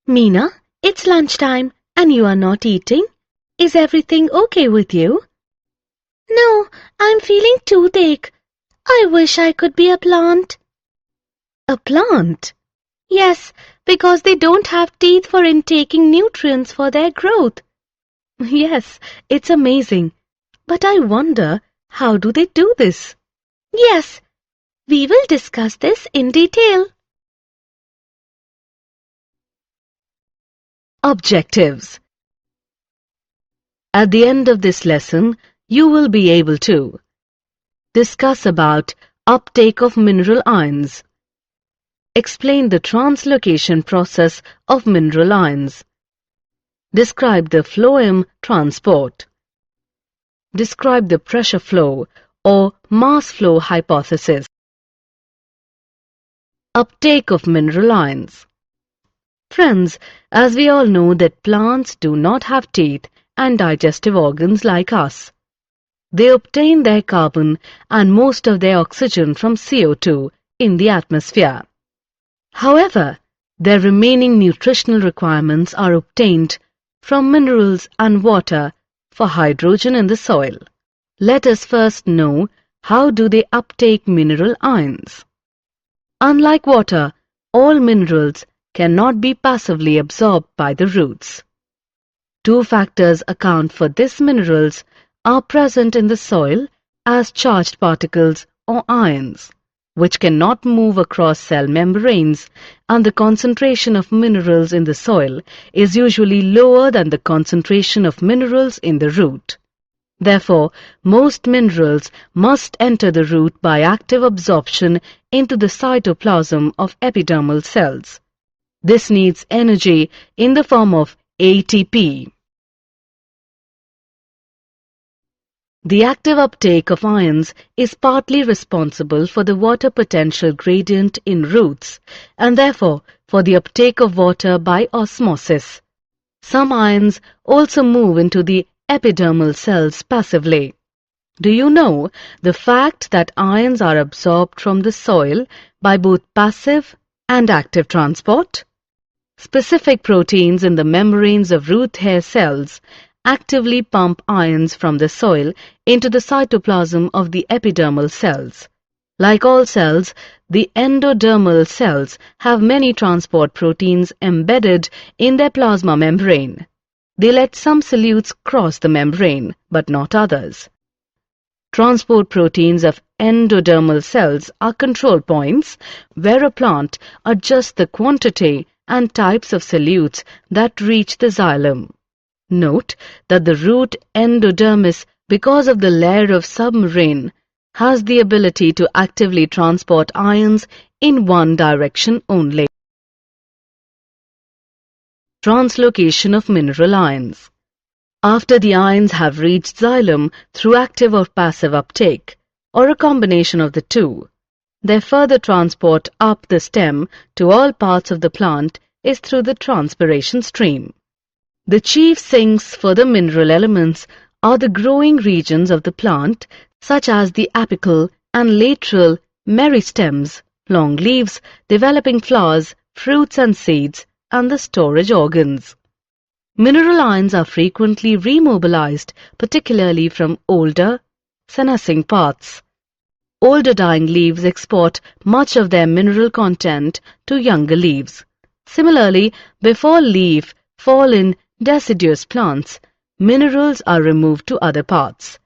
Meena, it's lunchtime and you are not eating. Is everything okay with you? No, I'm feeling toothache. I wish I could be a plant. A plant? Yes, because they don't have teeth for intaking nutrients for their growth. Yes, it's amazing. But I wonder, how do they do this? Yes, we will discuss this in detail. Objectives. At the end of this lesson, you will be able to discuss about uptake of mineral ions, explain the translocation process of mineral ions, describe the phloem transport, describe the pressure flow or mass flow hypothesis. Uptake of mineral ions. Friends, as we all know that plants do not have teeth and digestive organs like us. They obtain their carbon and most of their oxygen from CO2 in the atmosphere. However, their remaining nutritional requirements are obtained from minerals and water for hydrogen in the soil. Let us first know how do they uptake mineral ions. Unlike water, all minerals cannot be passively absorbed by the roots. Two factors account for this: minerals are present in the soil as charged particles or ions, which cannot move across cell membranes, and the concentration of minerals in the soil is usually lower than the concentration of minerals in the root. Therefore, most minerals must enter the root by active absorption into the cytoplasm of epidermal cells. This needs energy in the form of ATP. The active uptake of ions is partly responsible for the water potential gradient in roots and therefore for the uptake of water by osmosis. Some ions also move into the epidermal cells passively. Do you know the fact that ions are absorbed from the soil by both passive and active transport? Specific proteins in the membranes of root hair cells actively pump ions from the soil into the cytoplasm of the epidermal cells. Like all cells, the endodermal cells have many transport proteins embedded in their plasma membrane. They let some solutes cross the membrane, but not others. Transport proteins of endodermal cells are control points where a plant adjusts the quantity and types of solutes that reach the xylem. Note that the root endodermis, because of the layer of submarine, has the ability to actively transport ions in one direction only. Translocation of mineral ions. After the ions have reached xylem through active or passive uptake, or a combination of the two, their further transport up the stem to all parts of the plant is through the transpiration stream. The chief sinks for the mineral elements are the growing regions of the plant, such as the apical and lateral meristems, long leaves, developing flowers, fruits and seeds, and the storage organs. Mineral ions are frequently remobilized, particularly from older, senescing parts. Older dying leaves export much of their mineral content to younger leaves. Similarly, before leaf fall in deciduous plants, minerals are removed to other parts.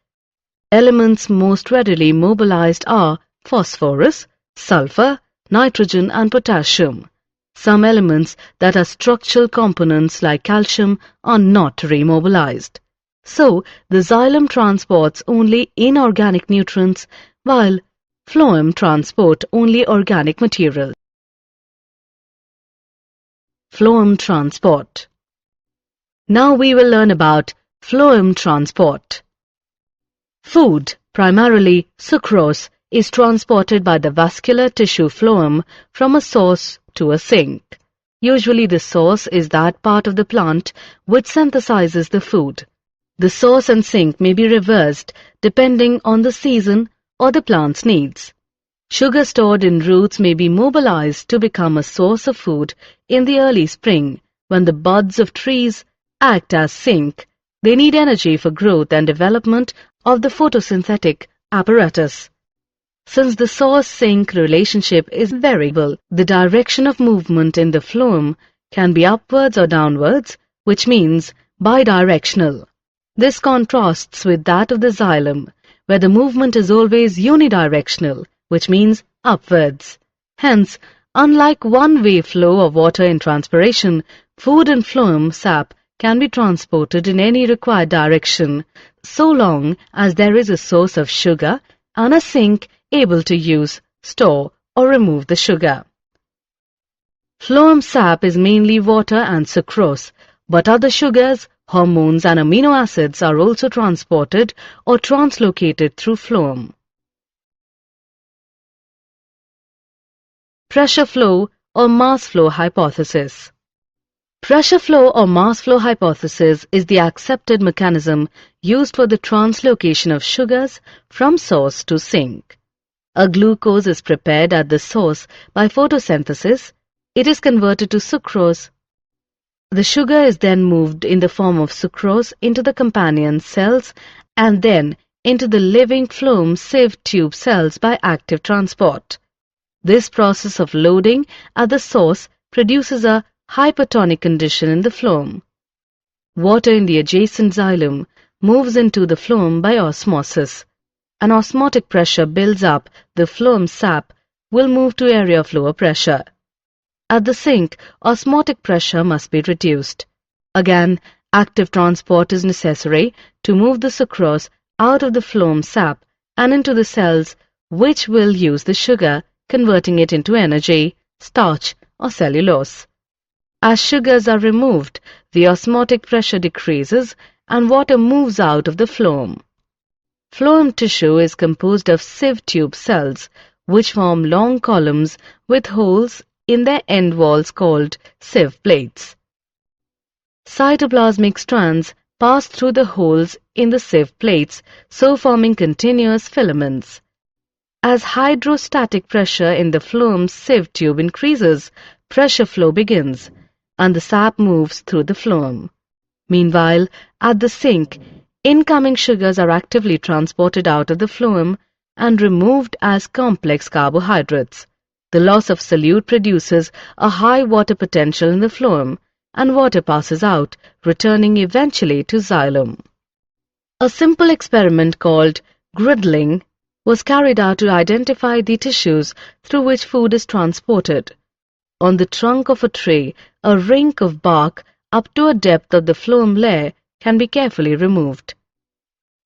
Elements most readily mobilized are phosphorus, sulfur, nitrogen and potassium. Some elements that are structural components like calcium are not remobilized. So, the xylem transports only inorganic nutrients while phloem transport only organic material. Phloem transport. Now we will learn about phloem transport. Food, primarily sucrose, is transported by the vascular tissue phloem from a source to a sink. Usually the source is that part of the plant which synthesizes the food. The source and sink may be reversed depending on the season or the plant's needs. Sugar stored in roots may be mobilized to become a source of food in the early spring when the buds of trees act as sink, they need energy for growth and development of the photosynthetic apparatus. Since the source-sink relationship is variable, the direction of movement in the phloem can be upwards or downwards, which means bidirectional. This contrasts with that of the xylem, where the movement is always unidirectional, which means upwards. Hence, unlike one-way flow of water in transpiration, food and phloem sap can be transported in any required direction, so long as there is a source of sugar and a sink able to use, store, or remove the sugar. Phloem sap is mainly water and sucrose, but other sugars, hormones, and amino acids are also transported or translocated through phloem. Pressure flow or mass flow hypothesis. Pressure flow or mass flow hypothesis is the accepted mechanism used for the translocation of sugars from source to sink. A glucose is prepared at the source by photosynthesis. It is converted to sucrose. The sugar is then moved in the form of sucrose into the companion cells and then into the living phloem sieve tube cells by active transport. This process of loading at the source produces a hypertonic condition in the phloem. Water in the adjacent xylem moves into the phloem by osmosis. An osmotic pressure builds up, the phloem sap will move to area of lower pressure. At the sink, osmotic pressure must be reduced. Again, active transport is necessary to move the sucrose out of the phloem sap and into the cells which will use the sugar, converting it into energy, starch, or cellulose. As sugars are removed, the osmotic pressure decreases and water moves out of the phloem. Phloem tissue is composed of sieve tube cells, which form long columns with holes in their end walls called sieve plates. Cytoplasmic strands pass through the holes in the sieve plates, so forming continuous filaments. As hydrostatic pressure in the phloem sieve tube increases, pressure flow begins, and the sap moves through the phloem. Meanwhile, at the sink, incoming sugars are actively transported out of the phloem and removed as complex carbohydrates. The loss of solute produces a high water potential in the phloem, and water passes out, returning eventually to xylem. A simple experiment called griddling was carried out to identify the tissues through which food is transported. On the trunk of a tree, a ring of bark up to a depth of the phloem layer can be carefully removed.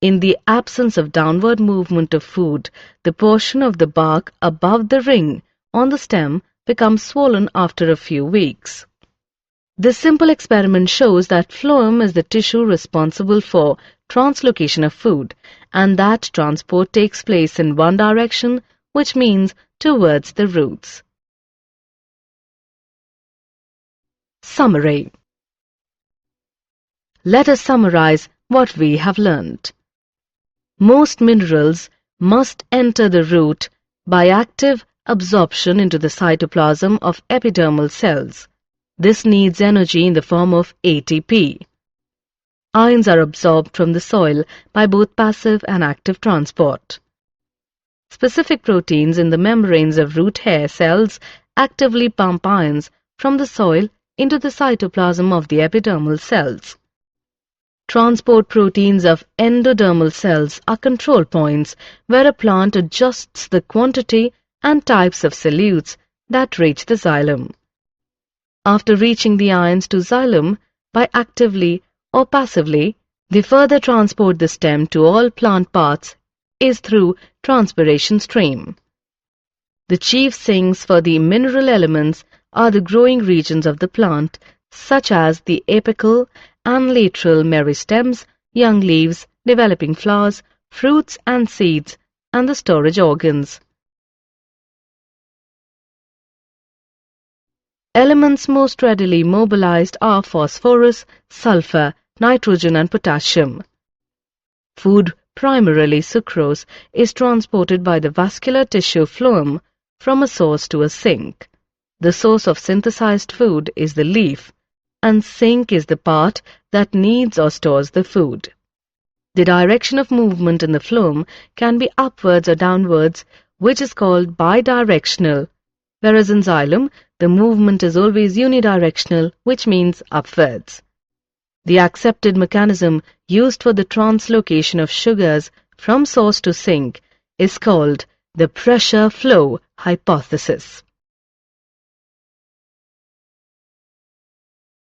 In the absence of downward movement of food, the portion of the bark above the ring on the stem becomes swollen after a few weeks. This simple experiment shows that phloem is the tissue responsible for translocation of food, and that transport takes place in one direction, which means towards the roots. Summary. Let us summarize what we have learned. Most minerals must enter the root by active absorption into the cytoplasm of epidermal cells. This needs energy in the form of ATP. Ions are absorbed from the soil by both passive and active transport. Specific proteins in the membranes of root hair cells actively pump ions from the soil into the cytoplasm of the epidermal cells. Transport proteins of endodermal cells are control points where a plant adjusts the quantity and types of solutes that reach the xylem. After reaching the ions to xylem by actively or passively, they further transport the stem to all plant parts is through transpiration stream. The chief sinks for the mineral elements are the growing regions of the plant, such as the apical and lateral meristems, young leaves, developing flowers, fruits and seeds, and the storage organs. Elements most readily mobilized are phosphorus, sulfur, nitrogen and potassium. Food, primarily sucrose, is transported by the vascular tissue phloem from a source to a sink. The source of synthesized food is the leaf, and sink is the part that kneads or stores the food. The direction of movement in the phloem can be upwards or downwards, which is called bidirectional, whereas in xylem, the movement is always unidirectional, which means upwards. The accepted mechanism used for the translocation of sugars from source to sink is called the pressure flow hypothesis.